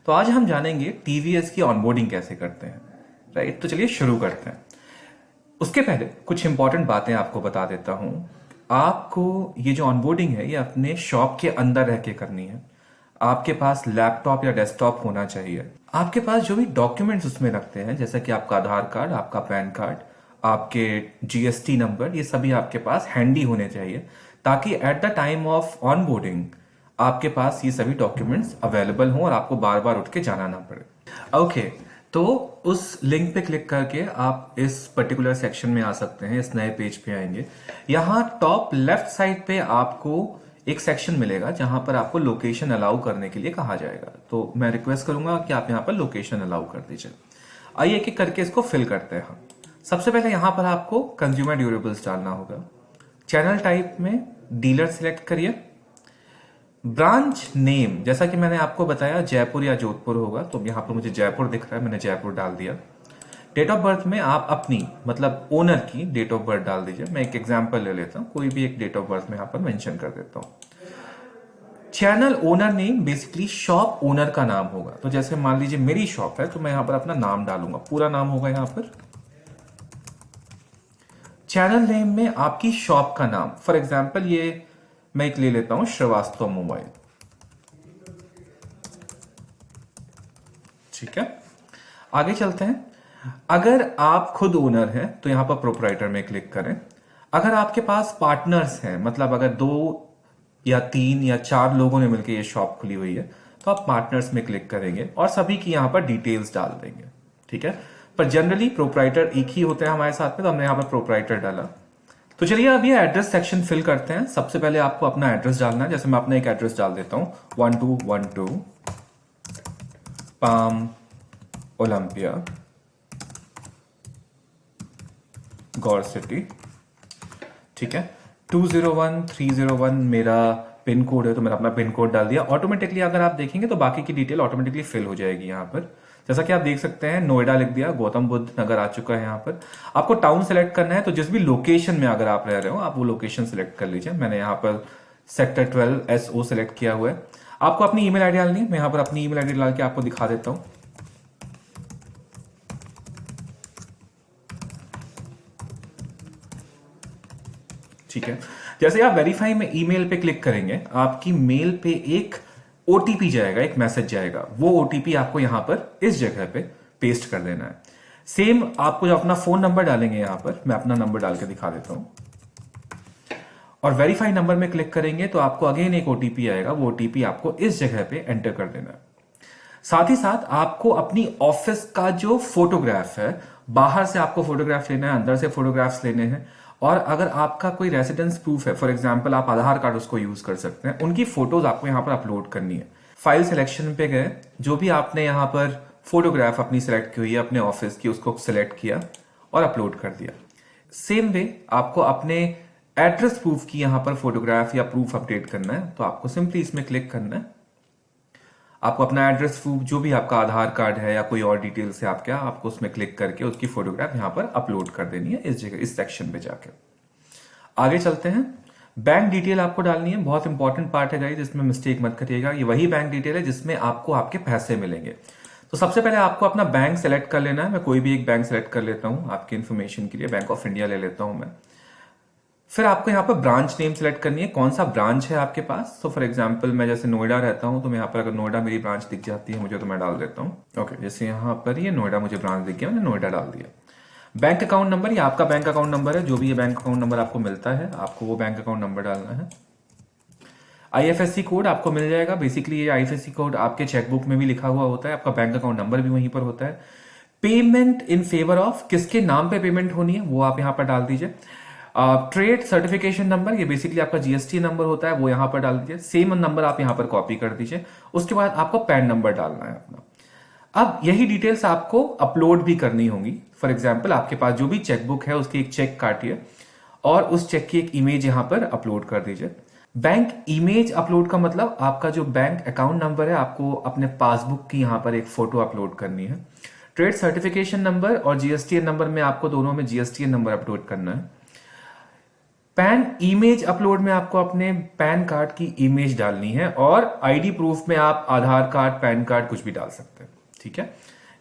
तो आज हम जानेंगे टीवीएस की ऑनबोर्डिंग कैसे करते हैं। राइट, तो चलिए शुरू करते हैं। उसके पहले कुछ इंपॉर्टेंट बातें आपको बता देता हूं। आपको ये जो ऑनबोर्डिंग है ये अपने शॉप के अंदर रह के करनी है। आपके पास लैपटॉप या डेस्कटॉप होना चाहिए। आपके पास जो भी डॉक्यूमेंट्स उसमें रखते हैं, जैसे कि आपका आधार कार्ड, आपका पैन कार्ड, आपके जीएसटी नंबर, ये सभी आपके पास हैंडी होने चाहिए, ताकि at the time of onboarding आपके पास ये सभी डॉक्यूमेंट्स अवेलेबल हों और आपको बार बार उठ के जाना ना पड़े। ओके, तो उस लिंक पे क्लिक करके आप इस पर्टिकुलर सेक्शन में आ सकते हैं। इस नए पेज पे आएंगे। यहाँ टॉप लेफ्ट साइड पे आपको एक सेक्शन मिलेगा जहां पर आपको लोकेशन अलाउ करने के लिए कहा जाएगा। तो मैं रिक्वेस्ट करूंगा कि आप यहाँ पर लोकेशन अलाउ कर दीजिए। आइए एक एक करके इसको फिल करते हैं। सबसे पहले यहां पर आपको कंज्यूमर ड्यूरेबल्स डालना होगा। चैनल टाइप में डीलर सिलेक्ट करिए। ब्रांच नेम, जैसा कि मैंने आपको बताया जयपुर या जोधपुर होगा, तो यहां पर मुझे जयपुर दिख रहा है, मैंने जयपुर डाल दिया। डेट ऑफ बर्थ में आप अपनी मतलब ओनर की डेट ऑफ बर्थ डाल दीजिए। मैं एक एग्जांपल ले लेता हूं, कोई भी एक डेट ऑफ बर्थ में यहां पर मेंशन कर देता हूं। Channel owner name basically shop owner का नाम होगा। तो जैसे मान लीजिए मेरी शॉप है, तो मैं यहां पर अपना नाम डालूंगा, पूरा नाम होगा यहां पर। चैनल नेम में आपकी शॉप का नाम, फॉर एग्जाम्पल ये मैं एक ले लेता हूं, श्रीवास्तव मोबाइल। ठीक है, आगे चलते हैं। अगर आप खुद ओनर हैं तो यहां पर प्रोप्राइटर में क्लिक करें। अगर आपके पास पार्टनर्स हैं, मतलब अगर 2 या 3 या 4 लोगों ने मिलकर ये शॉप खुली हुई है, तो आप पार्टनर्स में क्लिक करेंगे और सभी की यहां पर डिटेल्स डाल देंगे। ठीक है, पर जनरली प्रोप्राइटर एक ही होते हैं हमारे साथ में, तो हमने यहां पर प्रोप्राइटर डाला। तो चलिए अब ये एड्रेस सेक्शन फिल करते हैं। सबसे पहले आपको अपना एड्रेस डालना है। जैसे मैं अपना एक एड्रेस डाल देता हूं, 1212 पाम ओलंपिया गौर सिटी। ठीक है, 201301 मेरा पिन कोड है, तो मैंने अपना पिन कोड डाल दिया। ऑटोमेटिकली अगर आप देखेंगे तो बाकी की डिटेल ऑटोमेटिकली फिल हो जाएगी यहाँ पर। जैसा कि आप देख सकते हैं नोएडा लिख दिया, गौतम बुद्ध नगर आ चुका है। यहाँ पर आपको टाउन सेलेक्ट करना है, तो जिस भी लोकेशन में अगर आप रह रहे हो आप वो लोकेशन सेलेक्ट कर लीजिए। मैंने यहाँ पर सेक्टर 12 SO सेलेक्ट किया हुआ है। आपको अपनी ईमेल आईडी डालनी है। मैं यहाँ पर अपनी ईमेल आईडी डाल के आपको दिखा देता हूँ। ठीक है, जैसे आप वेरीफाई में ईमेल पे क्लिक करेंगे, आपकी मेल पे एक ओटीपी जाएगा, एक मैसेज जाएगा। वो ओटीपी आपको यहां पर इस जगह पे पेस्ट कर देना है। सेम आपको जो अपना फोन नंबर डालेंगे, यहां पर मैं अपना नंबर डाल के दिखा देता हूं और वेरीफाई नंबर में क्लिक करेंगे तो आपको अगेन एक ओटीपी आएगा। वो ओटीपी आपको इस जगह पे एंटर कर देना है। साथ ही साथ आपको अपनी ऑफिस का जो फोटोग्राफ है, बाहर से आपको फोटोग्राफ लेना है, अंदर से फोटोग्राफ्स लेने हैं। और अगर आपका कोई रेसिडेंस प्रूफ है, फॉर एग्जांपल आप आधार कार्ड उसको यूज कर सकते हैं, उनकी फोटोज आपको यहां पर अपलोड करनी है। फाइल सिलेक्शन पे गए, जो भी आपने यहां पर फोटोग्राफ अपनी सिलेक्ट की हुई है अपने ऑफिस की, उसको सिलेक्ट किया और अपलोड कर दिया। सेम वे आपको अपने एड्रेस प्रूफ की यहां पर फोटोग्राफ या प्रूफ अपडेट करना है, तो आपको सिंपली इसमें क्लिक करना है। आपको अपना एड्रेस प्रूफ जो भी आपका आधार कार्ड है या कोई और डिटेल्स है आपके, आपको उसमें क्लिक करके उसकी फोटोग्राफ यहां पर अपलोड कर देनी है इस जगह, इस सेक्शन पे जाके। आगे चलते हैं। बैंक डिटेल आपको डालनी है। बहुत इंपॉर्टेंट पार्ट है गाइस, इसमें मिस्टेक मत करिएगा। ये वही बैंक डिटेल है जिसमें आपको आपके पैसे मिलेंगे। तो सबसे पहले आपको अपना बैंक सेलेक्ट कर लेना है। मैं कोई भी एक बैंक सेलेक्ट कर लेता हूं आपकी इन्फॉर्मेशन के लिए, बैंक ऑफ इंडिया ले लेता हूं मैं। फिर आपको यहाँ पर ब्रांच नेम सेलेक्ट करनी है, कौन सा ब्रांच है आपके पास। तो फॉर एग्जांपल मैं जैसे नोएडा रहता हूँ, तो मैं यहाँ पर अगर नोएडा मेरी ब्रांच दिख जाती है मुझे, तो मैं डाल देता हूँ। ओके, जैसे यहाँ पर ये नोएडा मुझे ब्रांच दिख गया, मैंने नोएडा डाल दिया। बैंक अकाउंट नंबर, ये आपका बैंक अकाउंट नंबर है, जो भी ये बैंक अकाउंट नंबर आपको मिलता है, आपको वो बैंक अकाउंट नंबर डालना है। IFSC कोड आपको मिल जाएगा। बेसिकली ये IFSC कोड आपके चेकबुक में भी लिखा हुआ होता है, आपका बैंक अकाउंट नंबर भी वहीं पर होता है। पेमेंट इन फेवर ऑफ, किसके नाम पे पेमेंट होनी है वो आप यहाँ पर डाल दीजिए। ट्रेड सर्टिफिकेशन नंबर, ये बेसिकली आपका जीएसटी नंबर होता है, वो यहां पर डाल दीजिए। सेम नंबर आप यहां पर कॉपी कर दीजिए। उसके बाद आपको पैन नंबर डालना है अपना। अब यही डिटेल्स आपको अपलोड भी करनी होंगी। फॉर एग्जांपल आपके पास जो भी चेकबुक है उसकी एक चेक काटिए और उस चेक की एक इमेज यहां पर अपलोड कर दीजिए। बैंक इमेज अपलोड का मतलब आपका जो बैंक अकाउंट नंबर है, आपको अपने पासबुक की यहां पर एक फोटो अपलोड करनी है। ट्रेड सर्टिफिकेशन नंबर और जीएसटीएन नंबर में आपको दोनों में जीएसटीएन नंबर अपलोड करना है। पैन इमेज अपलोड में आपको अपने पैन कार्ड की इमेज डालनी है और आईडी प्रूफ में आप आधार कार्ड, पैन कार्ड कुछ भी डाल सकते हैं। ठीक है,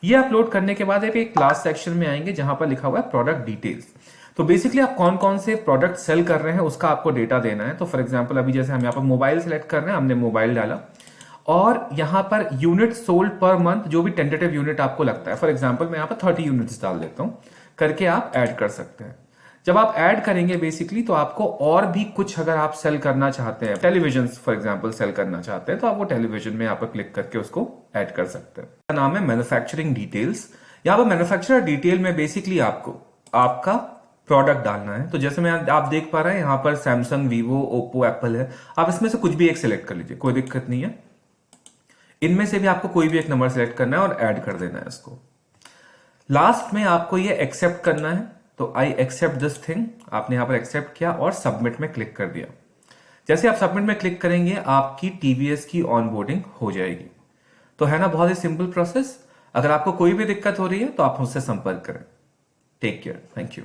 ये अपलोड करने के बाद आप एक लास्ट सेक्शन में आएंगे जहां पर लिखा हुआ है प्रोडक्ट डिटेल्स। तो बेसिकली आप कौन कौन से प्रोडक्ट सेल कर रहे हैं उसका आपको डेटा देना है। तो फॉर एग्जांपल अभी जैसे हम यहाँ पर मोबाइल सेलेक्ट कर रहे हैं, हमने मोबाइल डाला और यहां per unit sold per month जो भी टेंटेटिव यूनिट आपको लगता है, फॉर एग्जांपल मैं यहाँ पर 30 यूनिट्स डाल देता हूं, करके आप ऐड कर सकते हैं। जब आप ऐड करेंगे बेसिकली तो आपको और भी कुछ अगर आप सेल करना चाहते हैं, टेलीविजन फॉर एग्जांपल सेल करना चाहते हैं, तो आप वो टेलीविजन में यहाँ पर क्लिक करके उसको ऐड कर सकते हैं। इसका नाम है मैन्युफैक्चरिंग डिटेल्स। यहाँ पर मैन्युफैक्चरर डिटेल में बेसिकली आपको आपका प्रोडक्ट डालना है। तो जैसे मैं आप देख पा रहे हैं यहाँ पर सैमसंग, वीवो, ओप्पो, एप्पल है। आप इसमें से कुछ भी एक सिलेक्ट कर लीजिए, कोई दिक्कत नहीं है। इनमें से भी आपको कोई भी एक नंबर सेलेक्ट करना है और ऐड कर देना है इसको। लास्ट में आपको ये एक्सेप्ट करना है, तो आई एक्सेप्ट दिस थिंग, आपने यहां पर एक्सेप्ट किया और सबमिट में क्लिक कर दिया। जैसे आप सबमिट में क्लिक करेंगे आपकी टीवीएस की ऑनबोर्डिंग हो जाएगी। तो है ना बहुत ही सिंपल प्रोसेस। अगर आपको कोई भी दिक्कत हो रही है तो आप मुझसे संपर्क करें। Take care, thank you.